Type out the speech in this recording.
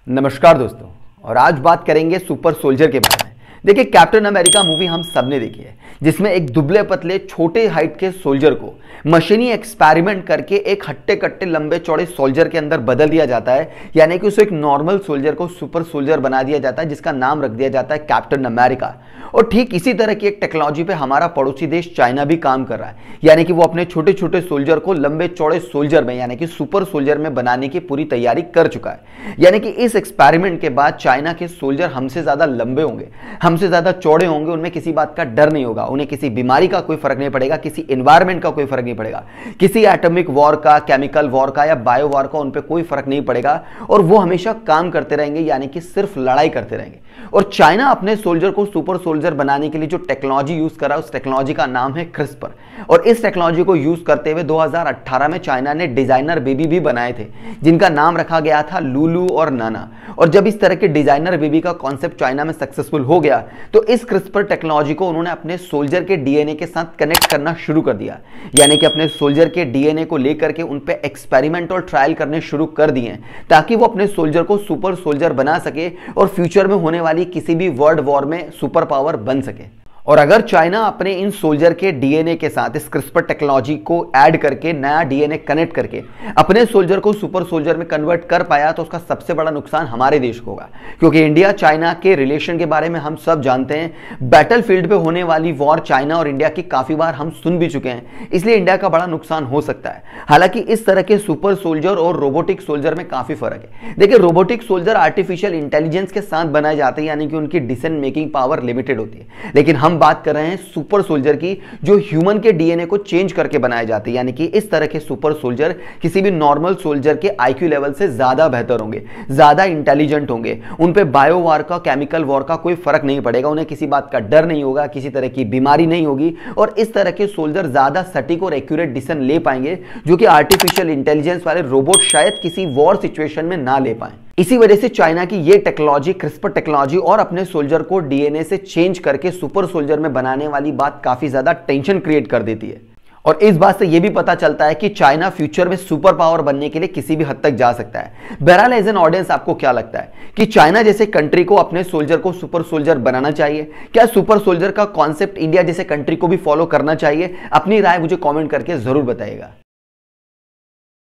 नमस्कार दोस्तों, और आज बात करेंगे सुपर सोल्जर के बारे में। देखिए, कैप्टन अमेरिका मूवी हम सबने देखी है, जिसमें एक दुबले पतले छोटे हाइट के सोल्जर को मशीनी एक्सपेरिमेंट करके एक हट्टे कट्टे लंबे चौड़े सोल्जर के अंदर बदल दिया जाता है। यानी कि उसे एक नॉर्मल सोल्जर को सुपर सोल्जर बना दिया जाता है, जिसका नाम रख दिया जाता है कैप्टन अमेरिका। और ठीक इसी तरह की एक टेक्नोलॉजी पे हमारा पड़ोसी देश चाइना भी काम कर रहा है। यानी कि वो अपने छोटे छोटे सोल्जर को लंबे चौड़े सोल्जर में यानी कि सुपर सोल्जर में बनाने की पूरी तैयारी कर चुका है। यानी कि इस एक्सपेरिमेंट के बाद चाइना के सोल्जर हमसे ज्यादा लंबे होंगे, हमसे ज्यादा चौड़े होंगे, उनमें किसी बात का डर नहीं होगा, उन्हें किसी बीमारी का कोई फर्क नहीं पड़ेगा, किसी एनवायरमेंट का कोई फर्क नहीं पड़ेगा, किसी एटॉमिक वॉर का, केमिकल वॉर का या बायो वॉर का उन पे कोई फर्क नहीं पड़ेगा। और वो हमेशा काम करते रहेंगे, यानी कि सिर्फ लड़ाई करते रहेंगे। और चाइना अपने सोल्जर को सुपर सोल्जर बनाने के लिए जो टेक्नोलॉजी यूज कर रहा है, उस टेक्नोलॉजी का नाम है क्रिस्पर। और इस टेक्नोलॉजी को यूज करते हुए 2018 में चाइना ने डिजाइनर बेबी भी बनाए थे, जिनका नाम रखा गया था लुलू और नाना। और जब इस तरह के डिजाइनर बेबी का कॉन्सेप्ट चाइना में सक्सेसफुल हो गया, तो इस क्रिस्पर टेक्नोलॉजी को उन्होंने अपने सोल्जर के डीएनए के साथ कनेक्ट करना शुरू कर दिया। यानी कि अपने सोल्जर के डीएनए को लेकर के उन पे एक्सपेरिमेंट और ट्रायल करने शुरू कर दिए, ताकि वो अपने सोल्जर को सुपर सोल्जर बना सके और फ्यूचर में होने वाली किसी भी वर्ल्ड वॉर में सुपर पावर बन सके। और अगर चाइना अपने इन सोल्जर के डीएनए के साथ इस क्रिस्पर टेक्नोलॉजी को ऐड करके, नया डीएनए कनेक्ट करके अपने सोल्जर को सुपर सोल्जर में कन्वर्ट कर पाया, तो उसका सबसे बड़ा नुकसान हमारे देश को होगा। क्योंकि इंडिया चाइना के रिलेशन के बारे में हम सब जानते हैं। बैटलफील्ड पे होने वाली वॉर चाइना और इंडिया की काफी बार हम सुन भी चुके हैं, इसलिए इंडिया का बड़ा नुकसान हो सकता है। हालांकि इस तरह के सुपर सोल्जर और रोबोटिक सोल्जर में काफी फर्क है। देखिए, रोबोटिक सोल्जर आर्टिफिशियल इंटेलिजेंस के साथ बनाए जाते हैं, यानी कि उनकी डिसीजन मेकिंग पावर लिमिटेड होती है। लेकिन हम बात कर रहे हैं सुपर सोल्जर की, जो ह्यूमन के डीएनए को चेंज करके बनाए जाते हैं। यानी कि इस तरह के सुपर सोल्जर किसी भी नॉर्मल सोल्जर के आईक्यू लेवल से ज्यादा बेहतर होंगे, ज्यादा इंटेलिजेंट होंगे, उन पे बायो वॉर का, केमिकल वॉर का कोई फर्क नहीं पड़ेगा, उन्हें किसी बात का डर नहीं होगा, किसी तरह की बीमारी नहीं होगी। और इस तरह के सोल्जर ज्यादा सटीक और एक्यूरेट डिसीजन ले पाएंगे, जो कि आर्टिफिशियल इंटेलिजेंस वाले रोबोट शायद किसी वॉर सिचुएशन में ना ले पाए। इसी वजह से चाइना की ये टेक्नोलॉजी, क्रिस्पर टेक्नोलॉजी और अपने सोल्जर को डीएनए से चेंज करके सुपर सोल्जर में बनाने वाली बात काफी ज्यादा टेंशन क्रिएट कर देती है। और इस बात से यह भी पता चलता है कि चाइना फ्यूचर में सुपर पावर बनने के लिए किसी भी हद तक जा सकता है। बहरहाल, एज एन ऑडियंस आपको क्या लगता है कि चाइना जैसे कंट्री को अपने सोल्जर को सुपर सोल्जर बनाना चाहिए? क्या सुपर सोल्जर का कॉन्सेप्ट इंडिया जैसे कंट्री को भी फॉलो करना चाहिए? अपनी राय मुझे कमेंट करके जरूर बताइएगा।